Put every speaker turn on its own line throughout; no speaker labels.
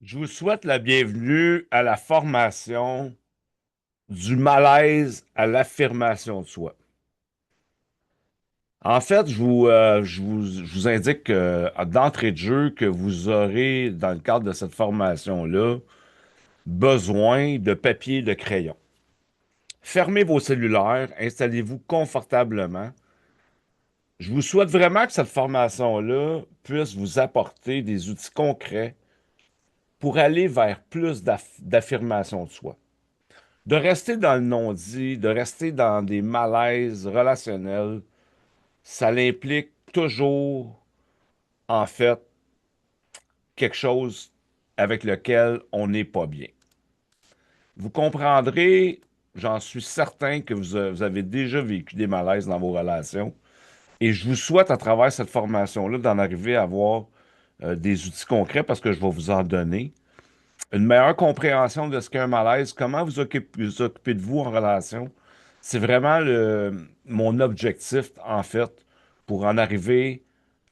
Je vous souhaite la bienvenue à la formation du malaise à l'affirmation de soi. En fait, je vous indique d'entrée de jeu que vous aurez, dans le cadre de cette formation-là, besoin de papier et de crayon. Fermez vos cellulaires, installez-vous confortablement. Je vous souhaite vraiment que cette formation-là puisse vous apporter des outils concrets pour aller vers plus d'affirmation de soi. De rester dans le non-dit, de rester dans des malaises relationnels, ça l'implique toujours, en fait, quelque chose avec lequel on n'est pas bien. Vous comprendrez, j'en suis certain que vous avez déjà vécu des malaises dans vos relations et je vous souhaite à travers cette formation-là d'en arriver à avoir des outils concrets parce que je vais vous en donner. Une meilleure compréhension de ce qu'est un malaise, comment vous occupez de vous en relation, c'est vraiment mon objectif, en fait, pour en arriver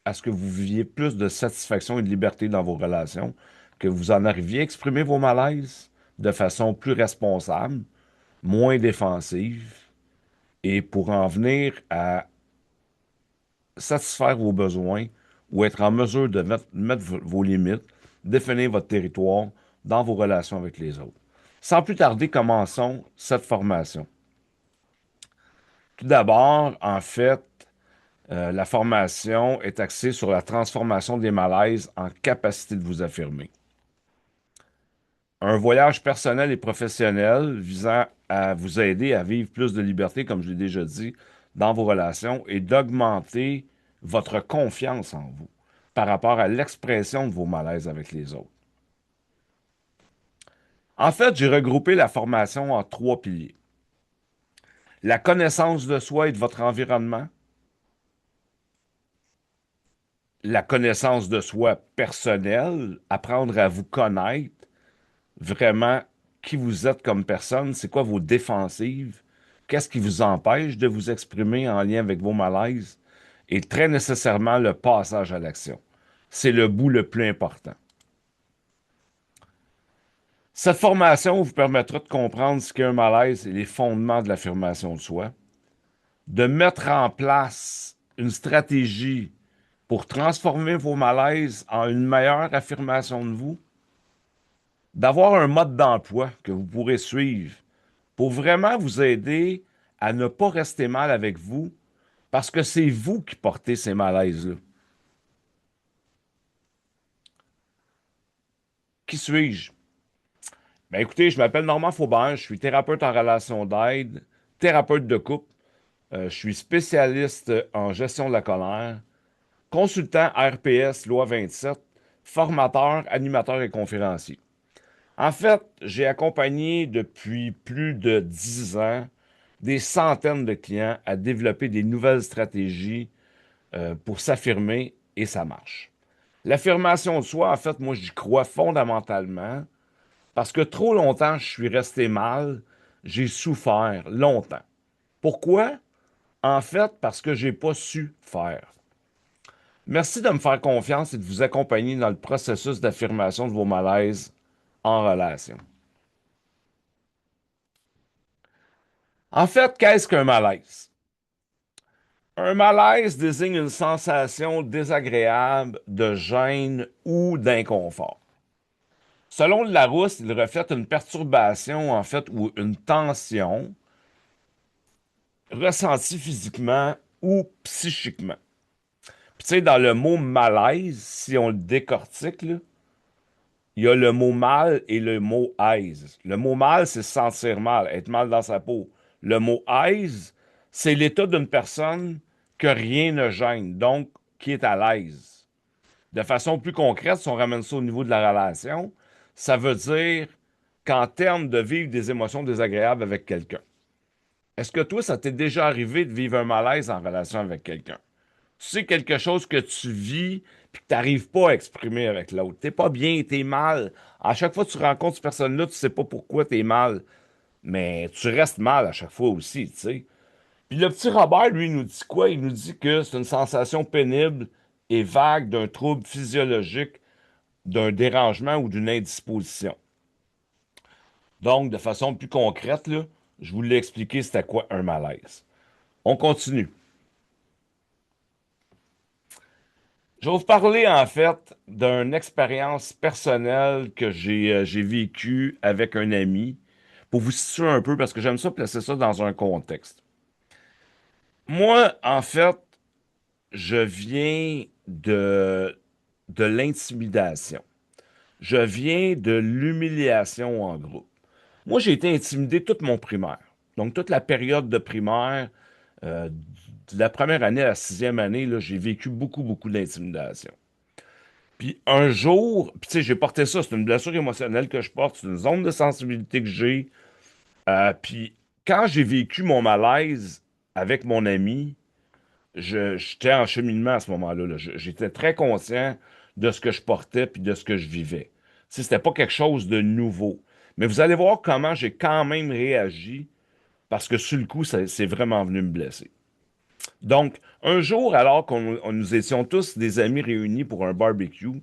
à ce que vous viviez plus de satisfaction et de liberté dans vos relations, que vous en arriviez à exprimer vos malaises de façon plus responsable, moins défensive, et pour en venir à satisfaire vos besoins ou être en mesure de mettre vos limites, définir votre territoire dans vos relations avec les autres. Sans plus tarder, commençons cette formation. Tout d'abord, en fait, la formation est axée sur la transformation des malaises en capacité de vous affirmer. Un voyage personnel et professionnel visant à vous aider à vivre plus de liberté, comme je l'ai déjà dit, dans vos relations et d'augmenter votre confiance en vous par rapport à l'expression de vos malaises avec les autres. En fait, j'ai regroupé la formation en trois piliers. La connaissance de soi et de votre environnement, la connaissance de soi personnelle, apprendre à vous connaître vraiment qui vous êtes comme personne, c'est quoi vos défensives, qu'est-ce qui vous empêche de vous exprimer en lien avec vos malaises, et très nécessairement le passage à l'action. C'est le bout le plus important. Cette formation vous permettra de comprendre ce qu'est un malaise et les fondements de l'affirmation de soi, de mettre en place une stratégie pour transformer vos malaises en une meilleure affirmation de vous, d'avoir un mode d'emploi que vous pourrez suivre pour vraiment vous aider à ne pas rester mal avec vous parce que c'est vous qui portez ces malaises-là. Qui suis-je? Ben écoutez, je m'appelle Normand Faubert, je suis thérapeute en relation d'aide, thérapeute de couple, je suis spécialiste en gestion de la colère, consultant RPS Loi 27, formateur, animateur et conférencier. En fait, j'ai accompagné depuis plus de 10 ans des centaines de clients à développer des nouvelles stratégies pour s'affirmer et ça marche. L'affirmation de soi, en fait, moi, j'y crois fondamentalement parce que trop longtemps, je suis resté mal, j'ai souffert longtemps. Pourquoi? En fait, parce que j'ai pas su faire. Merci de me faire confiance et de vous accompagner dans le processus d'affirmation de vos malaises en relation. En fait, qu'est-ce qu'un malaise? Un malaise désigne une sensation désagréable de gêne ou d'inconfort. Selon le Larousse, il reflète une perturbation, en fait, ou une tension ressentie physiquement ou psychiquement. Puis, tu sais, dans le mot malaise, si on le décortique, là, il y a le mot mal et le mot aise. Le mot mal, c'est se sentir mal, être mal dans sa peau. Le mot aise, c'est l'état d'une personne que rien ne gêne, donc qui est à l'aise. De façon plus concrète, si on ramène ça au niveau de la relation, ça veut dire qu'en termes de vivre des émotions désagréables avec quelqu'un. Est-ce que toi, ça t'est déjà arrivé de vivre un malaise en relation avec quelqu'un? Tu sais quelque chose que tu vis puis que tu n'arrives pas à exprimer avec l'autre. T'es pas bien, t'es mal. À chaque fois que tu rencontres cette personne-là, tu sais pas pourquoi t'es mal. Mais tu restes mal à chaque fois aussi, tu sais. Puis le petit Robert, lui, nous dit quoi? Il nous dit que c'est une sensation pénible et vague d'un trouble physiologique d'un dérangement ou d'une indisposition. Donc, de façon plus concrète, là, je vous l'ai expliqué c'était quoi un malaise. On continue. Je vais vous parler en fait d'une expérience personnelle que j'ai vécue avec un ami pour vous situer un peu parce que j'aime ça placer ça dans un contexte. Moi, en fait, je viens de l'intimidation. Je viens de l'humiliation en groupe. Moi, j'ai été intimidé toute mon primaire. Donc, toute la période de primaire, de la première année à la sixième année, là, j'ai vécu beaucoup, beaucoup d'intimidation. Puis un jour, puis tu sais, j'ai porté ça, c'est une blessure émotionnelle que je porte, c'est une zone de sensibilité que j'ai. Puis quand j'ai vécu mon malaise avec mon ami, j'étais en cheminement à ce moment-là. Là. J'étais très conscient de ce que je portais puis de ce que je vivais. Tu sais, c'était pas quelque chose de nouveau. Mais vous allez voir comment j'ai quand même réagi parce que sur le coup, c'est vraiment venu me blesser. Donc, un jour, alors nous étions tous des amis réunis pour un barbecue,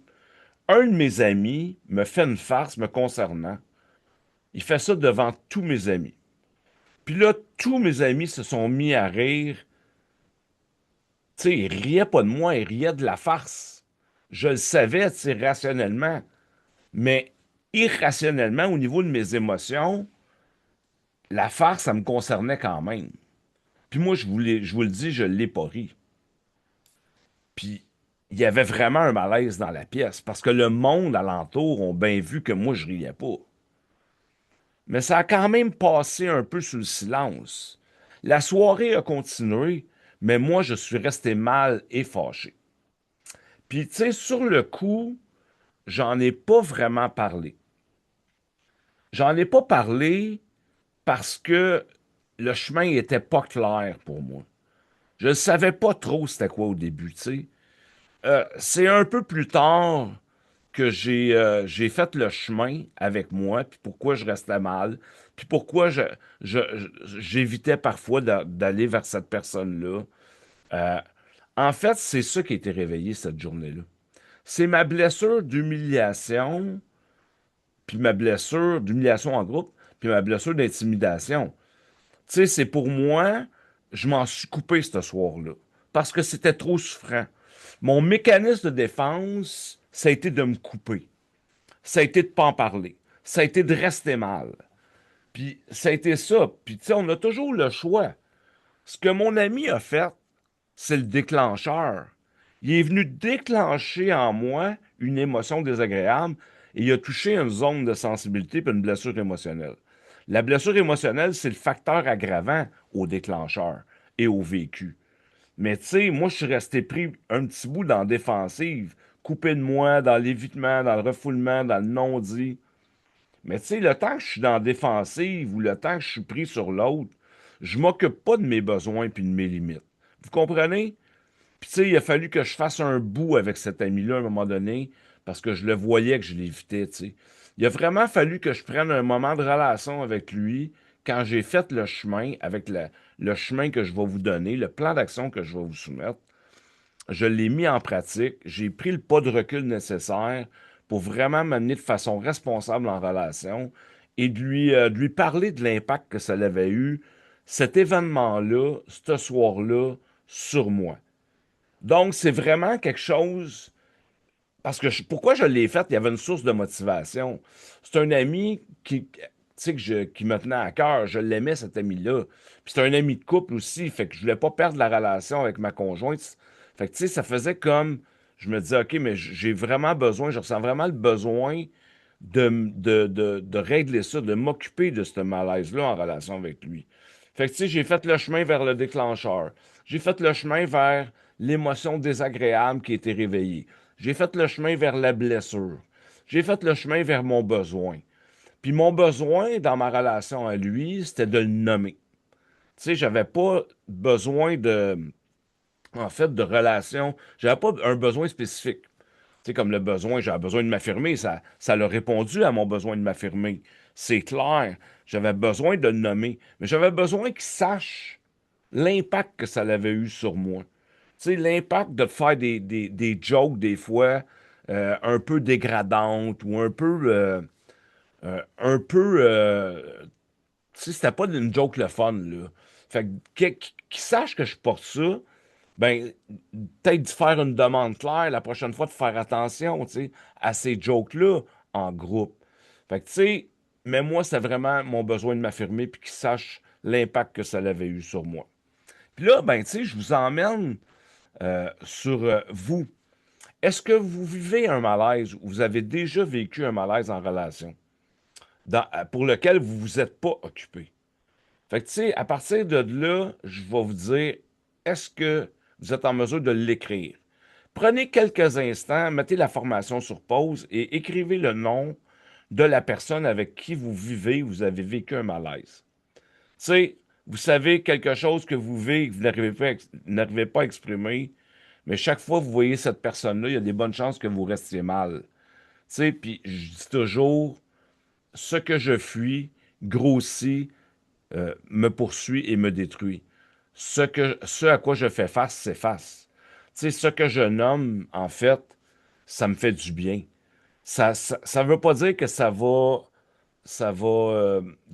un de mes amis me fait une farce me concernant. Il fait ça devant tous mes amis. Puis là, tous mes amis se sont mis à rire. Tu sais, ils riaient pas de moi, ils riaient de la farce. Je le savais, tu sais, rationnellement. Mais irrationnellement, au niveau de mes émotions, la farce, ça me concernait quand même. Puis moi, je vous le dis, je l'ai pas ri. Puis il y avait vraiment un malaise dans la pièce parce que le monde alentour ont bien vu que moi, je riais pas. Mais ça a quand même passé un peu sous le silence. La soirée a continué, mais moi, je suis resté mal et fâché. Puis, tu sais, sur le coup, j'en ai pas vraiment parlé. J'en ai pas parlé parce que le chemin était pas clair pour moi. Je ne savais pas trop c'était quoi au début, tu sais. C'est un peu plus tard que j'ai fait le chemin avec moi, puis pourquoi je restais mal, puis pourquoi j'évitais parfois d'aller vers cette personne-là. Euh, En fait, c'est ça qui a été réveillé cette journée-là. C'est ma blessure d'humiliation, puis ma blessure d'humiliation en groupe, puis ma blessure d'intimidation. Tu sais, c'est pour moi, je m'en suis coupé ce soir-là, parce que c'était trop souffrant. Mon mécanisme de défense, ça a été de me couper. Ça a été de pas en parler. Ça a été de rester mal. Puis ça a été ça. Puis tu sais, on a toujours le choix. Ce que mon ami a fait, c'est le déclencheur. Il est venu déclencher en moi une émotion désagréable et il a touché une zone de sensibilité puis une blessure émotionnelle. La blessure émotionnelle, c'est le facteur aggravant au déclencheur et au vécu. Mais tu sais, moi, je suis resté pris un petit bout dans la défensive, coupé de moi, dans l'évitement, dans le refoulement, dans le non-dit. Mais tu sais, le temps que je suis dans la défensive ou le temps que je suis pris sur l'autre, je m'occupe pas de mes besoins puis de mes limites. Vous comprenez? Puis tu sais, il a fallu que je fasse un bout avec cet ami-là à un moment donné parce que je le voyais que je l'évitais, tu sais. Il a vraiment fallu que je prenne un moment de relation avec lui quand j'ai fait le chemin avec le chemin que je vais vous donner, le plan d'action que je vais vous soumettre. Je l'ai mis en pratique, j'ai pris le pas de recul nécessaire pour vraiment m'amener de façon responsable en relation et de lui parler de l'impact que ça avait eu, cet événement-là, ce soir-là, sur moi. Donc, c'est vraiment quelque chose. Parce que pourquoi je l'ai fait? Il y avait une source de motivation. C'est un ami tu sais, qui me tenait à cœur. Je l'aimais, cet ami-là. Puis c'est un ami de couple aussi. Fait que je voulais pas perdre la relation avec ma conjointe. Fait que, tu sais, ça faisait comme. Je me disais, OK, mais j'ai vraiment besoin, je ressens vraiment le besoin de régler ça, de m'occuper de ce malaise-là en relation avec lui. Fait que, tu sais, j'ai fait le chemin vers le déclencheur. J'ai fait le chemin vers l'émotion désagréable qui était réveillée. J'ai fait le chemin vers la blessure. J'ai fait le chemin vers mon besoin. Puis mon besoin dans ma relation à lui, c'était de le nommer. Tu sais, j'avais pas besoin en fait, de relation. J'avais pas un besoin spécifique. Tu sais, comme le besoin, j'avais besoin de m'affirmer. Ça l'a répondu à mon besoin de m'affirmer. C'est clair. J'avais besoin de le nommer. Mais j'avais besoin qu'il sache l'impact que ça avait eu sur moi. Tu sais, l'impact de faire des jokes des fois, un peu dégradante ou un peu tu sais, c'était pas une joke le fun, là. Fait que qui sache que je porte ça, ben, peut-être de faire une demande claire la prochaine fois, de faire attention, tu sais, à ces jokes-là en groupe. Fait que, tu sais, mais moi, c'est vraiment mon besoin de m'affirmer puis qu'ils sachent l'impact que ça avait eu sur moi. Puis là, ben, tu sais, je vous emmène sur vous. Est-ce que vous vivez un malaise ou vous avez déjà vécu un malaise en relation pour lequel vous vous êtes pas occupé? Fait que, tu sais, à partir de là, je vais vous dire, est-ce que vous êtes en mesure de l'écrire? Prenez quelques instants, mettez la formation sur pause et écrivez le nom de la personne avec qui vous vivez, vous avez vécu un malaise. Tu sais, vous savez quelque chose que vous vivez et que vous n'arrivez pas à exprimer, mais chaque fois que vous voyez cette personne-là, il y a des bonnes chances que vous restiez mal. Tu sais, puis je dis toujours, ce que je fuis grossit, me poursuit et me détruit. Ce à quoi je fais face s'efface. Tu sais, ce que je nomme, en fait, ça me fait du bien. Ça veut pas dire que qu'il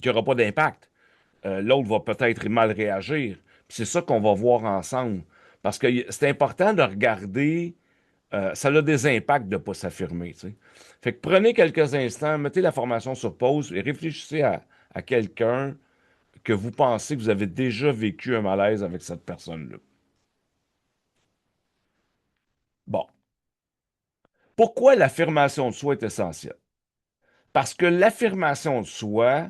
n'y aura pas d'impact. L'autre va peut-être mal réagir. Puis c'est ça qu'on va voir ensemble. Parce que c'est important de regarder, ça a des impacts de ne pas s'affirmer, tu sais. Fait que prenez quelques instants, mettez la formation sur pause et réfléchissez à quelqu'un que vous pensez que vous avez déjà vécu un malaise avec cette personne-là. Bon. Pourquoi l'affirmation de soi est essentielle? Parce que l'affirmation de soi,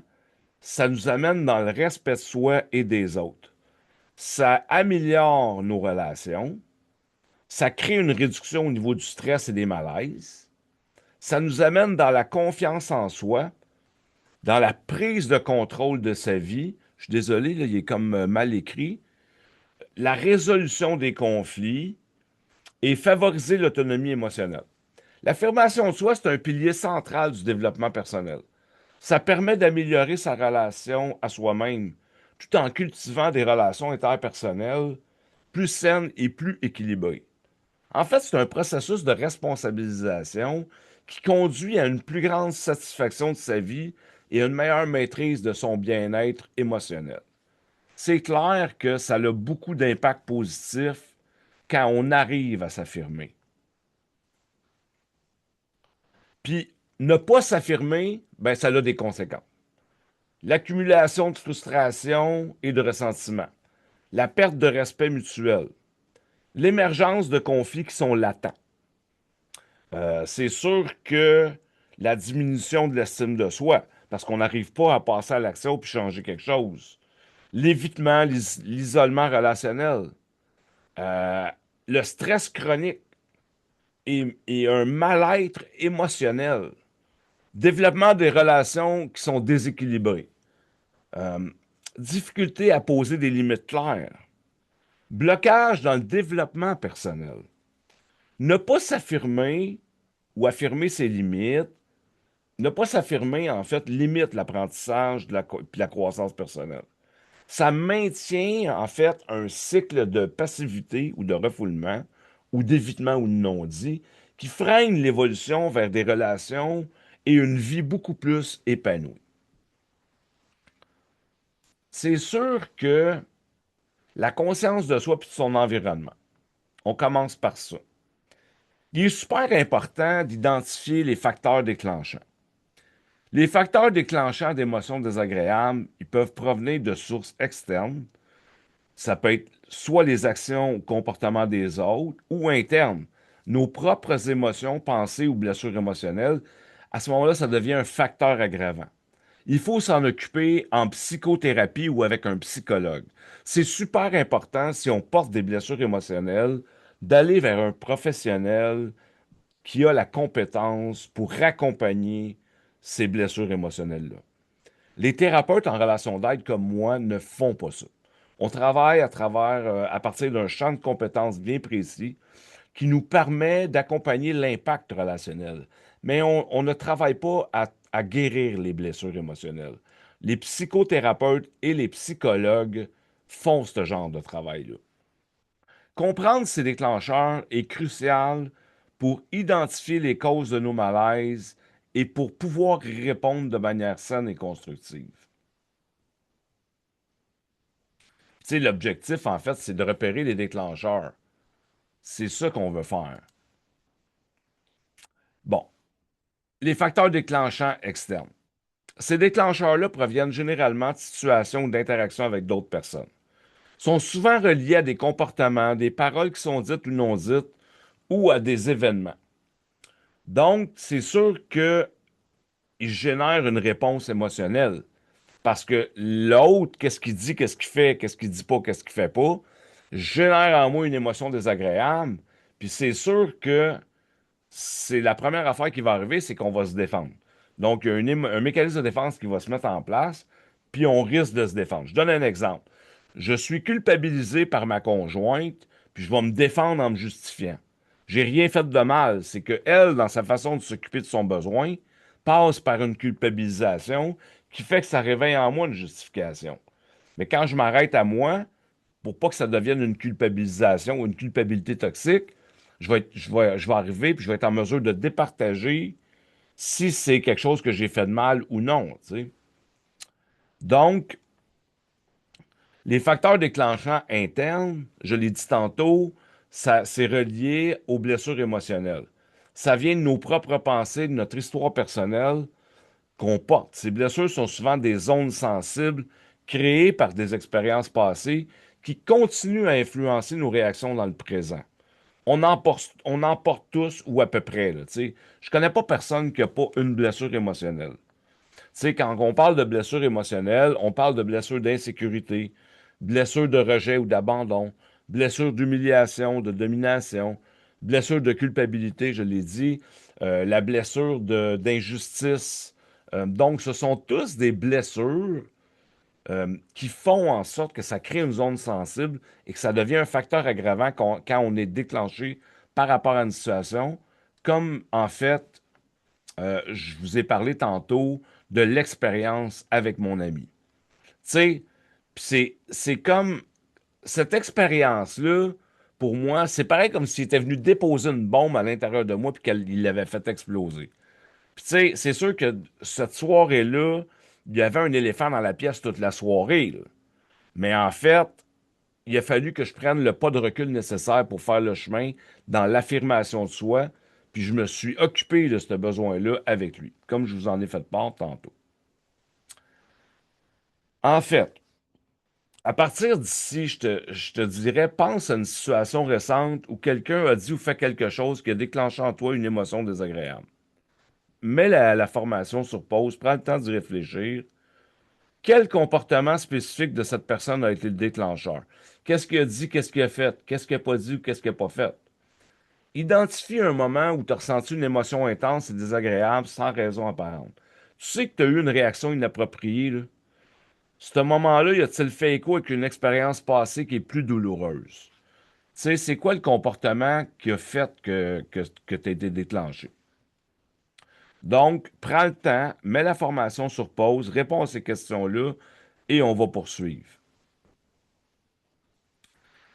ça nous amène dans le respect de soi et des autres. Ça améliore nos relations. Ça crée une réduction au niveau du stress et des malaises. Ça nous amène dans la confiance en soi, dans la prise de contrôle de sa vie. Je suis désolé, là, il est comme mal écrit. La résolution des conflits et favoriser l'autonomie émotionnelle. L'affirmation de soi, c'est un pilier central du développement personnel. Ça permet d'améliorer sa relation à soi-même, tout en cultivant des relations interpersonnelles plus saines et plus équilibrées. En fait, c'est un processus de responsabilisation qui conduit à une plus grande satisfaction de sa vie et à une meilleure maîtrise de son bien-être émotionnel. C'est clair que ça a beaucoup d'impact positif quand on arrive à s'affirmer. Puis, ne pas s'affirmer, ben, ça a des conséquences. L'accumulation de frustration et de ressentiment, la perte de respect mutuel, l'émergence de conflits qui sont latents. C'est sûr que la diminution de l'estime de soi, parce qu'on n'arrive pas à passer à l'action puis changer quelque chose. L'évitement, l'isolement relationnel, euh, le stress chronique et un mal-être émotionnel. Développement des relations qui sont déséquilibrées. Euh, Difficulté à poser des limites claires. Blocage dans le développement personnel. Ne pas s'affirmer ou affirmer ses limites, ne pas s'affirmer, en fait, limite l'apprentissage puis la croissance personnelle. Ça maintient, en fait, un cycle de passivité ou de refoulement ou d'évitement ou de non-dit qui freine l'évolution vers des relations et une vie beaucoup plus épanouie. C'est sûr que la conscience de soi et de son environnement, on commence par ça. Il est super important d'identifier les facteurs déclenchants. Les facteurs déclenchants d'émotions désagréables, ils peuvent provenir de sources externes. Ça peut être soit les actions ou comportements des autres ou internes. Nos propres émotions, pensées ou blessures émotionnelles, à ce moment-là, ça devient un facteur aggravant. Il faut s'en occuper en psychothérapie ou avec un psychologue. C'est super important si on porte des blessures émotionnelles d'aller vers un professionnel qui a la compétence pour accompagner ces blessures émotionnelles-là. Les thérapeutes en relation d'aide comme moi ne font pas ça. On travaille à partir d'un champ de compétences bien précis qui nous permet d'accompagner l'impact relationnel. Mais on ne travaille pas à guérir les blessures émotionnelles. Les psychothérapeutes et les psychologues font ce genre de travail-là. Comprendre ces déclencheurs est crucial pour identifier les causes de nos malaises et pour pouvoir y répondre de manière saine et constructive. Tu sais, l'objectif, en fait, c'est de repérer les déclencheurs. C'est ça qu'on veut faire. Bon, les facteurs déclenchants externes. Ces déclencheurs-là proviennent généralement de situations ou d'interactions avec d'autres personnes. Ils sont souvent reliés à des comportements, des paroles qui sont dites ou non dites, ou à des événements. Donc, c'est sûr qu'ils génèrent une réponse émotionnelle. Parce que l'autre, qu'est-ce qu'il dit, qu'est-ce qu'il fait, qu'est-ce qu'il dit pas, qu'est-ce qu'il fait pas, génère en moi une émotion désagréable. Puis c'est sûr que c'est la première affaire qui va arriver, c'est qu'on va se défendre. Donc, il y a un mécanisme de défense qui va se mettre en place, puis on risque de se défendre. Je donne un exemple. Je suis culpabilisé par ma conjointe, puis je vais me défendre en me justifiant. J'ai rien fait de mal. C'est que elle, dans sa façon de s'occuper de son besoin, passe par une culpabilisation qui fait que ça réveille en moi une justification. Mais quand je m'arrête à moi, pour pas que ça devienne une culpabilisation ou une culpabilité toxique, je vais arriver puis je vais être en mesure de départager si c'est quelque chose que j'ai fait de mal ou non. Tu sais. Donc, les facteurs déclenchants internes, je l'ai dit tantôt, ça, c'est relié aux blessures émotionnelles. Ça vient de nos propres pensées, de notre histoire personnelle qu'on porte. Ces blessures sont souvent des zones sensibles créées par des expériences passées qui continuent à influencer nos réactions dans le présent. On en porte tous ou à peu près. Là, tu sais. Je connais pas personne qui n'a pas une blessure émotionnelle. Tu sais, quand on parle de blessure émotionnelle, on parle de blessure d'insécurité, blessure de rejet ou d'abandon, blessure d'humiliation, de domination, blessure de culpabilité, je l'ai dit, la blessure d'injustice. Donc, ce sont tous des blessures qui font en sorte que ça crée une zone sensible et que ça devient un facteur aggravant quand on est déclenché par rapport à une situation, comme en fait, je vous ai parlé tantôt de l'expérience avec mon ami. Tu sais, c'est comme cette expérience-là, pour moi, c'est pareil comme s'il était venu déposer une bombe à l'intérieur de moi puis qu'il l'avait fait exploser. Puis tu sais, c'est sûr que cette soirée-là, il y avait un éléphant dans la pièce toute la soirée, là. Mais en fait, il a fallu que je prenne le pas de recul nécessaire pour faire le chemin dans l'affirmation de soi, puis je me suis occupé de ce besoin-là avec lui, comme je vous en ai fait part tantôt. En fait, à partir d'ici, je te dirais, pense à une situation récente où quelqu'un a dit ou fait quelque chose qui a déclenché en toi une émotion désagréable. Mets la formation sur pause, prends le temps d'y réfléchir. Quel comportement spécifique de cette personne a été le déclencheur? Qu'est-ce qu'il a dit, qu'est-ce qu'il a fait? Qu'est-ce qu'il n'a pas dit ou qu'est-ce qu'il n'a pas fait? Identifie un moment où tu as ressenti une émotion intense et désagréable sans raison apparente. Tu sais que tu as eu une réaction inappropriée, là. Ce moment-là, y a-t-il fait écho avec une expérience passée qui est plus douloureuse? Tu sais, c'est quoi le comportement qui a fait que tu as été déclenché? Donc, prends le temps, mets la formation sur pause, réponds à ces questions-là et on va poursuivre.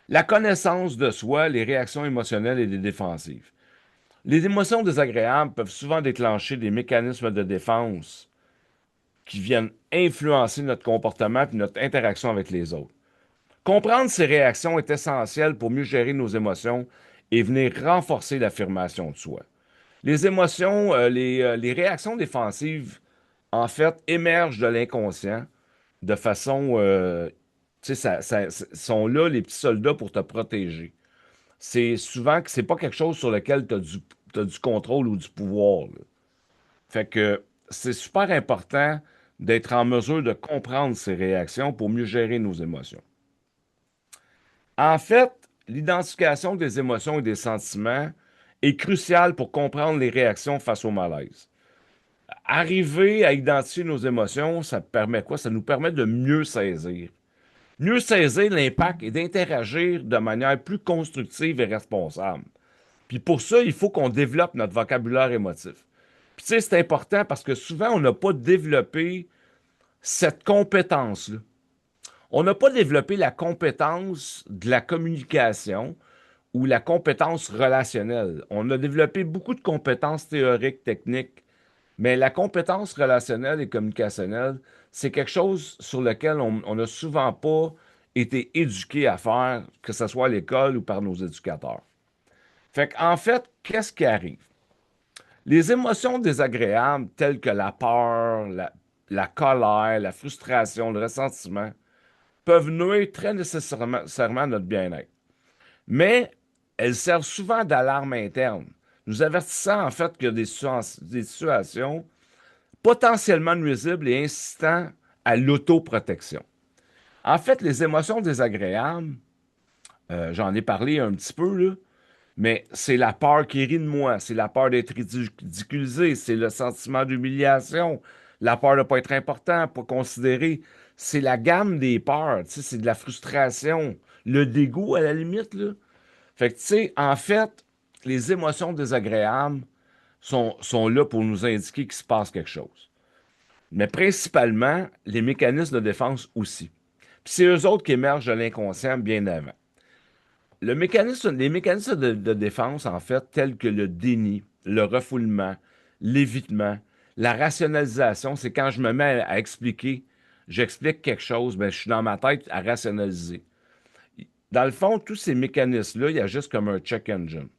La connaissance de soi, les réactions émotionnelles et les défensives. Les émotions désagréables peuvent souvent déclencher des mécanismes de défense qui viennent influencer notre comportement et notre interaction avec les autres. Comprendre ces réactions est essentiel pour mieux gérer nos émotions et venir renforcer l'affirmation de soi. Les émotions, les réactions défensives, en fait, émergent de l'inconscient de façon, tu sais, sont là les petits soldats pour te protéger. C'est souvent que c'est pas quelque chose sur lequel tu as du contrôle ou du pouvoir, là. Fait que c'est super important d'être en mesure de comprendre ces réactions pour mieux gérer nos émotions. En fait, l'identification des émotions et des sentiments est cruciale pour comprendre les réactions face au malaise. Arriver à identifier nos émotions, ça permet quoi? Ça nous permet de mieux saisir. Mieux saisir l'impact et d'interagir de manière plus constructive et responsable. Puis pour ça, il faut qu'on développe notre vocabulaire émotif. Puis tu sais, c'est important parce que souvent, on n'a pas développé cette compétence-là. On n'a pas développé la compétence de la communication ou la compétence relationnelle. On a développé beaucoup de compétences théoriques, techniques, mais la compétence relationnelle et communicationnelle, c'est quelque chose sur lequel on n'a souvent pas été éduqué à faire, que ce soit à l'école ou par nos éducateurs. Fait qu'en fait, qu'est-ce qui arrive? Les émotions désagréables telles que la peur, la colère, la frustration, le ressentiment peuvent nuire très nécessairement à notre bien-être. Mais elles servent souvent d'alarme interne, nous avertissant en fait qu'il y a des situations potentiellement nuisibles et incitant à l'autoprotection. En fait, les émotions désagréables, j'en ai parlé un petit peu, là, mais c'est la peur qui rit de moi, c'est la peur d'être ridiculisé, c'est le sentiment d'humiliation, la peur de ne pas être important, pas considéré. C'est la gamme des peurs, tu sais, c'est de la frustration, le dégoût à la limite, là. Fait que, tu sais, en fait, les émotions désagréables sont là pour nous indiquer qu'il se passe quelque chose. Mais principalement, les mécanismes de défense aussi. Puis c'est eux autres qui émergent de l'inconscient bien avant. Les mécanismes de défense, en fait, tels que le déni, le refoulement, l'évitement, la rationalisation, c'est quand je me mets à expliquer, j'explique quelque chose, ben, je suis dans ma tête à rationaliser. Dans le fond, tous ces mécanismes-là, il y a juste comme un check engine.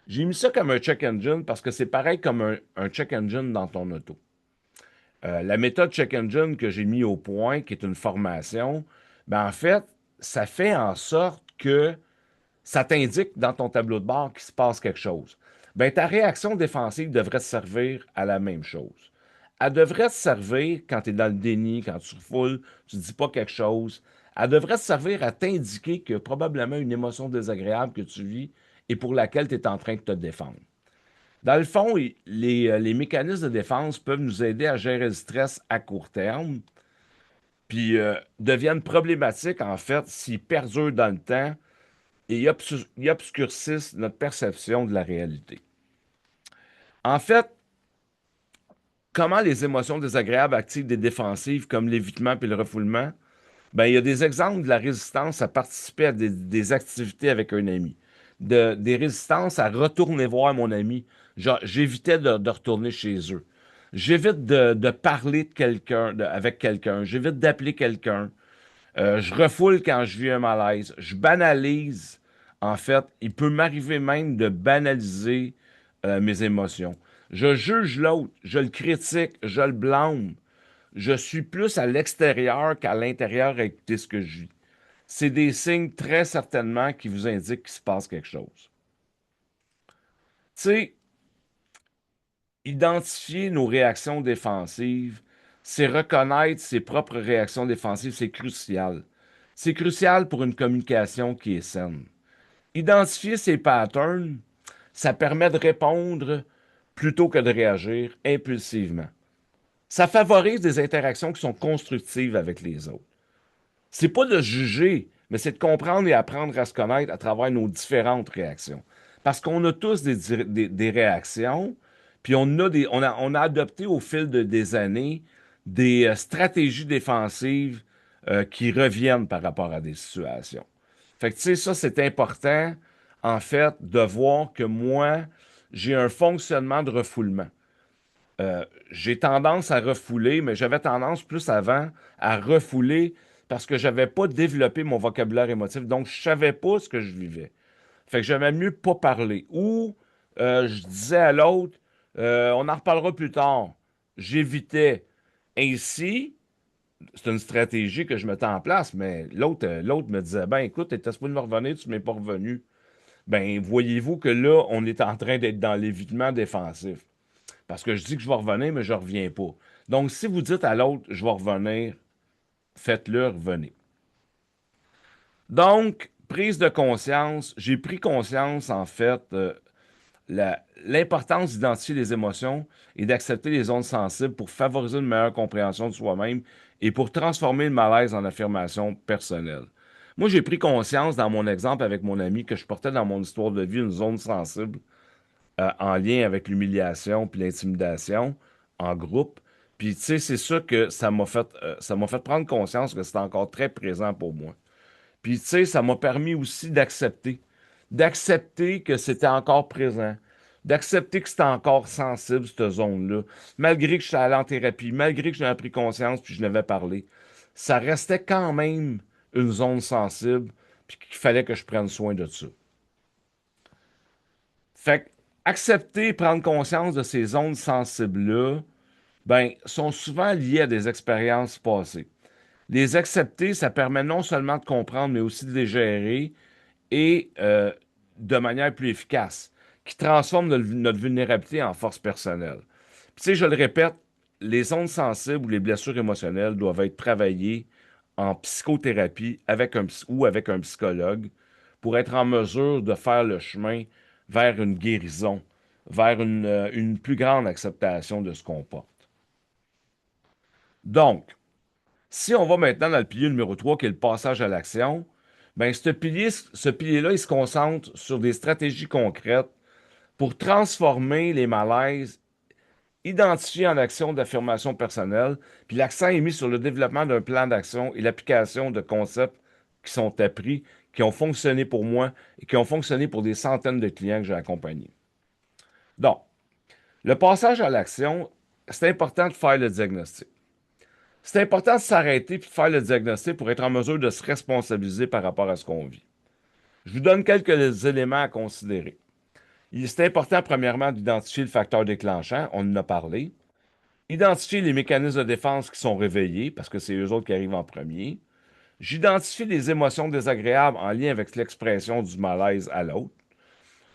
J'ai mis ça comme un check engine parce que c'est pareil comme un check engine dans ton auto. La méthode check engine que j'ai mis au point, qui est une formation, ben en fait, ça fait en sorte que ça t'indique dans ton tableau de bord qu'il se passe quelque chose. Ben, ta réaction défensive devrait te servir à la même chose. Elle devrait te servir quand tu es dans le déni, quand tu refoules, tu ne dis pas quelque chose. Elle devrait te servir à t'indiquer qu'il y a probablement une émotion désagréable que tu vis et pour laquelle tu es en train de te défendre. Dans le fond, les mécanismes de défense peuvent nous aider à gérer le stress à court terme, puis deviennent problématiques, en fait, s'ils perdurent dans le temps et ils obscurcissent notre perception de la réalité. En fait, comment les émotions désagréables activent des défensives comme l'évitement et le refoulement? Ben, il y a des exemples de la résistance à participer à des activités avec un ami, des résistances à retourner voir mon ami. Genre, j'évitais de retourner chez eux. J'évite de parler de quelqu'un, avec quelqu'un. J'évite d'appeler quelqu'un. Je refoule quand je vis un malaise. Je banalise. En fait, il peut m'arriver même de banaliser mes émotions. Je juge l'autre, je le critique, je le blâme. Je suis plus à l'extérieur qu'à l'intérieur à écouter ce que je vis. C'est des signes très certainement qui vous indiquent qu'il se passe quelque chose. Tu sais, identifier nos réactions défensives, c'est reconnaître ses propres réactions défensives, c'est crucial. C'est crucial pour une communication qui est saine. Identifier ces patterns, ça permet de répondre plutôt que de réagir impulsivement. Ça favorise des interactions qui sont constructives avec les autres. C'est pas de juger, mais c'est de comprendre et apprendre à se connaître à travers nos différentes réactions. Parce qu'on a tous des réactions, puis on a adopté au fil des années des stratégies défensives qui reviennent par rapport à des situations. Fait que, tu sais, ça, c'est important, en fait, de voir que moi, j'ai un fonctionnement de refoulement. J'ai tendance à refouler, mais j'avais tendance plus avant à refouler parce que j'avais pas développé mon vocabulaire émotif. Donc, je savais pas ce que je vivais. Fait que j'aimais mieux pas parler. Ou je disais à l'autre, on en reparlera plus tard. J'évitais. Ainsi, c'est une stratégie que je mettais en place, mais l'autre me disait, ben écoute, t'étais supposé me revenir, tu m'es pas revenu. Ben, voyez-vous que là, on est en train d'être dans l'évitement défensif. Parce que je dis que je vais revenir, mais je ne reviens pas. Donc, si vous dites à l'autre, je vais revenir, faites-le, revenez. Donc, prise de conscience, j'ai pris conscience, en fait, l'importance d'identifier les émotions et d'accepter les zones sensibles pour favoriser une meilleure compréhension de soi-même et pour transformer le malaise en affirmation personnelle. Moi, j'ai pris conscience dans mon exemple avec mon ami que je portais dans mon histoire de vie une zone sensible en lien avec l'humiliation puis l'intimidation en groupe. Puis, tu sais, c'est ça que ça m'a fait prendre conscience que c'était encore très présent pour moi. Puis, tu sais, ça m'a permis aussi d'accepter. d'accepter que c'était encore présent, d'accepter que c'était encore sensible, cette zone-là, malgré que j'étais allé en thérapie, malgré que j'en ai pris conscience, puis je n'avais parlé. Ça restait quand même une zone sensible, puis qu'il fallait que je prenne soin de ça. Fait que accepter, prendre conscience de ces zones sensibles-là, ben, sont souvent liées à des expériences passées. Les accepter, ça permet non seulement de comprendre, mais aussi de les gérer et de manière plus efficace, qui transforme notre vulnérabilité en force personnelle. Puis, tu sais, je le répète, les zones sensibles ou les blessures émotionnelles doivent être travaillées en psychothérapie ou avec un psychologue pour être en mesure de faire le chemin vers une guérison, vers une plus grande acceptation de ce qu'on porte. Donc, si on va maintenant dans le pilier numéro 3, qui est le passage à l'action, ben ce pilier-là, il se concentre sur des stratégies concrètes pour transformer les malaises identifiés en action d'affirmation personnelle, puis l'accent est mis sur le développement d'un plan d'action et l'application de concepts qui sont appris, qui ont fonctionné pour moi et qui ont fonctionné pour des centaines de clients que j'ai accompagnés. Donc, le passage à l'action, c'est important de faire le diagnostic. C'est important de s'arrêter et de faire le diagnostic pour être en mesure de se responsabiliser par rapport à ce qu'on vit. Je vous donne quelques éléments à considérer. C'est important, premièrement, d'identifier le facteur déclenchant, on en a parlé. Identifier les mécanismes de défense qui sont réveillés, parce que c'est eux autres qui arrivent en premier. J'identifie les émotions désagréables en lien avec l'expression du malaise à l'autre.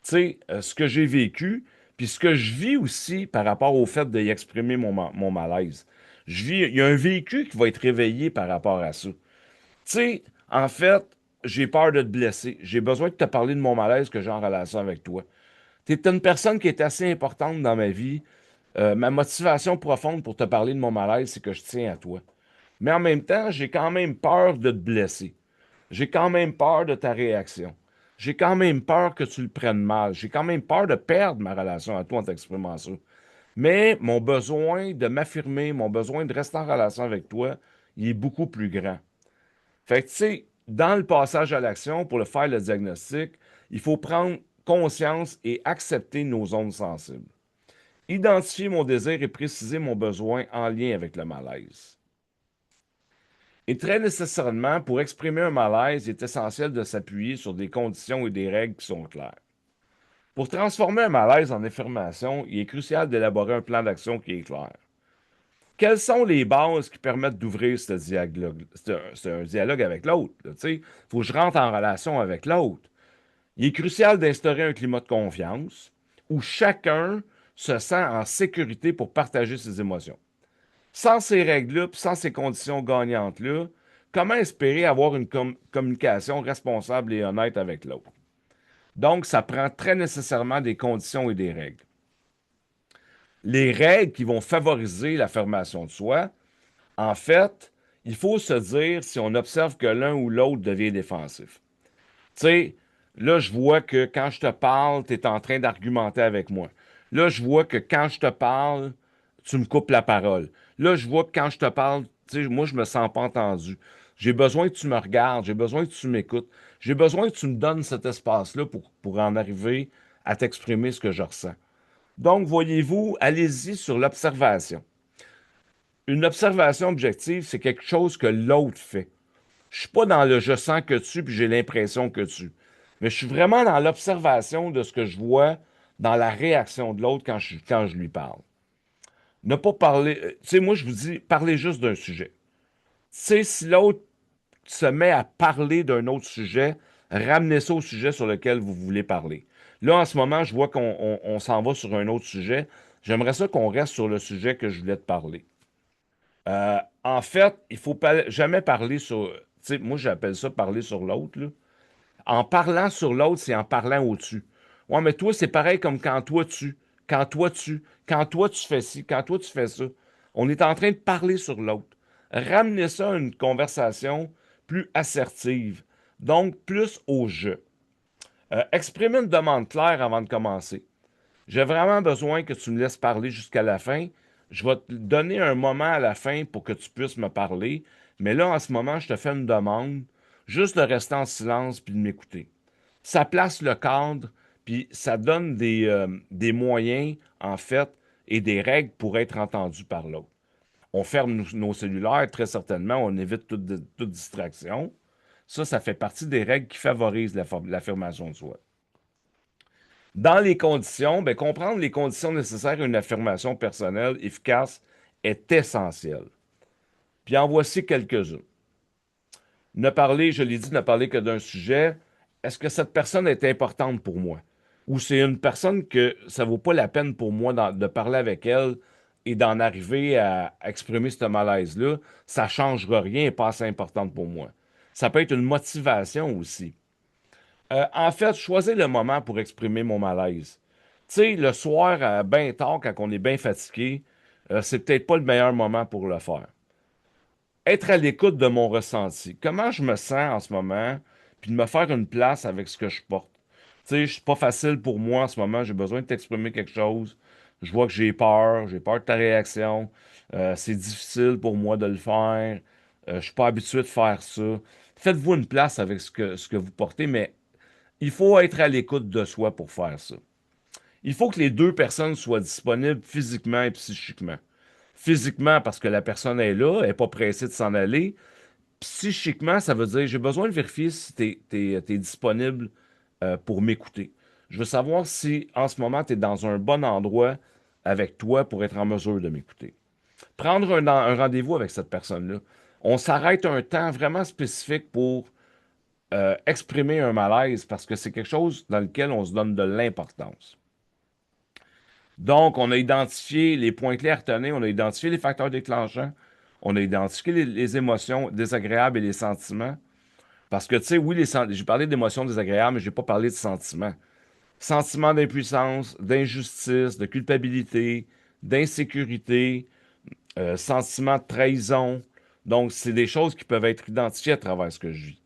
Tu sais, ce que j'ai vécu, puis ce que je vis aussi par rapport au fait d'y exprimer mon malaise. Il y a un vécu qui va être réveillé par rapport à ça. Tu sais, en fait, j'ai peur de te blesser. J'ai besoin de te parler de mon malaise que j'ai en relation avec toi. Tu es une personne qui est assez importante dans ma vie. Ma motivation profonde pour te parler de mon malaise, c'est que je tiens à toi. Mais en même temps, j'ai quand même peur de te blesser. J'ai quand même peur de ta réaction. J'ai quand même peur que tu le prennes mal. J'ai quand même peur de perdre ma relation à toi en t'exprimant ça. Mais mon besoin de m'affirmer, mon besoin de rester en relation avec toi, il est beaucoup plus grand. Fait que, tu sais, dans le passage à l'action, pour le faire le diagnostic, il faut prendre conscience et accepter nos zones sensibles. Identifier mon désir et préciser mon besoin en lien avec le malaise. Et très nécessairement, pour exprimer un malaise, il est essentiel de s'appuyer sur des conditions et des règles qui sont claires. Pour transformer un malaise en affirmation, il est crucial d'élaborer un plan d'action qui est clair. Quelles sont les bases qui permettent d'ouvrir ce dialogue? C'est un dialogue avec l'autre. Il faut que je rentre en relation avec l'autre. Il est crucial d'instaurer un climat de confiance où chacun se sent en sécurité pour partager ses émotions. Sans ces règles-là, puis sans ces conditions gagnantes-là, comment espérer avoir une communication responsable et honnête avec l'autre? Donc, ça prend très nécessairement des conditions et des règles. Les règles qui vont favoriser l'affirmation de soi, en fait, il faut se dire si on observe que l'un ou l'autre devient défensif. Tu sais, là, je vois que quand je te parle, tu es en train d'argumenter avec moi. Là, je vois que quand je te parle, tu me coupes la parole. Là, je vois que quand je te parle, tu sais, moi, je me sens pas entendu. J'ai besoin que tu me regardes, j'ai besoin que tu m'écoutes. J'ai besoin que tu me donnes cet espace-là pour en arriver à t'exprimer ce que je ressens. Donc, voyez-vous, allez-y sur l'observation. Une observation objective, c'est quelque chose que l'autre fait. Je suis pas dans le je sens que tu, puis j'ai l'impression que tu. Mais je suis vraiment dans l'observation de ce que je vois dans la réaction de l'autre quand je lui parle. Ne pas parler. Tu sais, moi, je vous dis, parlez juste d'un sujet. Tu sais, si l'autre se met à parler d'un autre sujet, ramenez ça au sujet sur lequel vous voulez parler. Là, en ce moment, je vois qu'on s'en va sur un autre sujet. J'aimerais ça qu'on reste sur le sujet que je voulais te parler. En fait, il faut pas, jamais parler sur. Tu sais, moi, j'appelle ça parler sur l'autre, là. En parlant sur l'autre, c'est en parlant au-dessus. Ouais, mais toi, c'est pareil comme quand toi tu fais ci, quand toi tu fais ça. On est en train de parler sur l'autre. Ramener ça à une conversation plus assertive, donc plus au jeu. Exprimer une demande claire avant de commencer. J'ai vraiment besoin que tu me laisses parler jusqu'à la fin. Je vais te donner un moment à la fin pour que tu puisses me parler. Mais là, en ce moment, je te fais une demande juste de rester en silence puis de m'écouter. Ça place le cadre, puis ça donne des moyens, en fait, et des règles pour être entendus par l'autre. On ferme nos cellulaires, très certainement, on évite toute distraction. Ça fait partie des règles qui favorisent l'affirmation de soi. Dans les conditions, ben, comprendre les conditions nécessaires à une affirmation personnelle efficace est essentiel. Puis en voici quelques-uns. Ne parler, je l'ai dit, ne parler que d'un sujet. Est-ce que cette personne est importante pour moi? Ou c'est une personne que ça vaut pas la peine pour moi de parler avec elle et d'en arriver à exprimer ce malaise-là? Ça ne changera rien et n'est pas assez importante pour moi. Ça peut être une motivation aussi. En fait, choisir le moment pour exprimer mon malaise. Tu sais, le soir, bien tard, quand on est bien fatigué, c'est peut-être pas le meilleur moment pour le faire. Être à l'écoute de mon ressenti. Comment je me sens en ce moment, puis de me faire une place avec ce que je porte. Tu sais, c'est pas facile pour moi en ce moment, j'ai besoin de t'exprimer quelque chose. Je vois que j'ai peur de ta réaction. C'est difficile pour moi de le faire. Je suis pas habitué de faire ça. Faites-vous une place avec ce que vous portez, mais il faut être à l'écoute de soi pour faire ça. Il faut que les deux personnes soient disponibles physiquement et psychiquement. Physiquement, parce que la personne est là, elle n'est pas pressée de s'en aller. Psychiquement, ça veut dire j'ai besoin de vérifier si tu es disponible pour m'écouter. Je veux savoir si en ce moment tu es dans un bon endroit avec toi pour être en mesure de m'écouter. Prendre un rendez-vous avec cette personne-là. On s'arrête un temps vraiment spécifique pour exprimer un malaise parce que c'est quelque chose dans lequel on se donne de l'importance. Donc, on a identifié les points clés à retenir, on a identifié les facteurs déclenchants, on a identifié les émotions désagréables et les sentiments. Parce que, tu sais, oui, j'ai parlé d'émotions désagréables, mais je n'ai pas parlé de sentiments. Sentiments d'impuissance, d'injustice, de culpabilité, d'insécurité, sentiments de trahison. Donc, c'est des choses qui peuvent être identifiées à travers ce que je vis.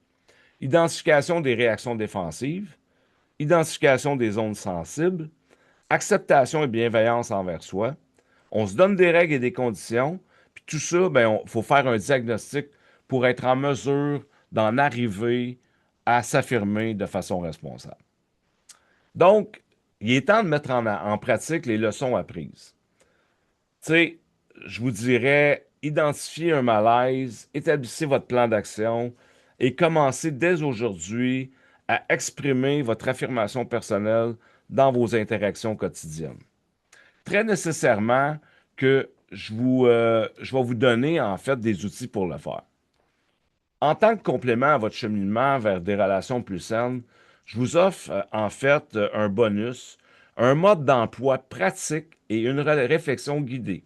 Identification des réactions défensives, identification des zones sensibles, acceptation et bienveillance envers soi. On se donne des règles et des conditions, puis tout ça, ben, il faut faire un diagnostic pour être en mesure d'en arriver à s'affirmer de façon responsable. Donc, il est temps de mettre en pratique les leçons apprises. Tu sais, je vous dirais, identifiez un malaise, établissez votre plan d'action et commencez dès aujourd'hui à exprimer votre affirmation personnelle dans vos interactions quotidiennes. Très nécessairement que je vais vous donner en fait des outils pour le faire. En tant que complément à votre cheminement vers des relations plus saines, je vous offre en fait un bonus, un mode d'emploi pratique et une réflexion guidée.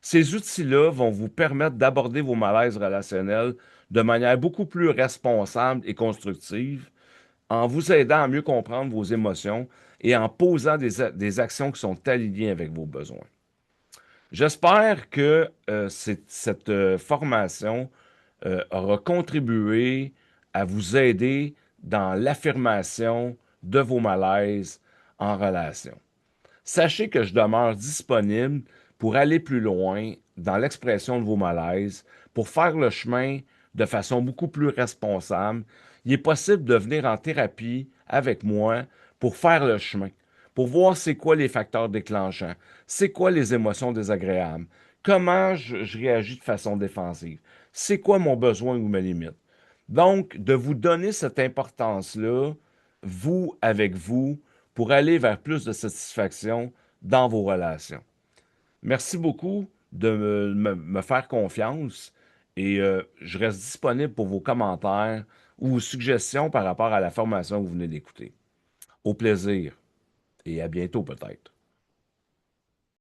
Ces outils-là vont vous permettre d'aborder vos malaises relationnels de manière beaucoup plus responsable et constructive, en vous aidant à mieux comprendre vos émotions et en posant des actions qui sont alignées avec vos besoins. J'espère que cette formation aura contribué à vous aider dans l'affirmation de vos malaises en relation. Sachez que je demeure disponible pour aller plus loin dans l'expression de vos malaises, pour faire le chemin de façon beaucoup plus responsable. Il est possible de venir en thérapie avec moi pour faire le chemin, pour voir c'est quoi les facteurs déclenchants, c'est quoi les émotions désagréables, comment je réagis de façon défensive, c'est quoi mon besoin ou mes limites. Donc, de vous donner cette importance-là, vous avec vous, pour aller vers plus de satisfaction dans vos relations. Merci beaucoup de me faire confiance et je reste disponible pour vos commentaires ou vos suggestions par rapport à la formation que vous venez d'écouter. Au plaisir et à bientôt peut-être.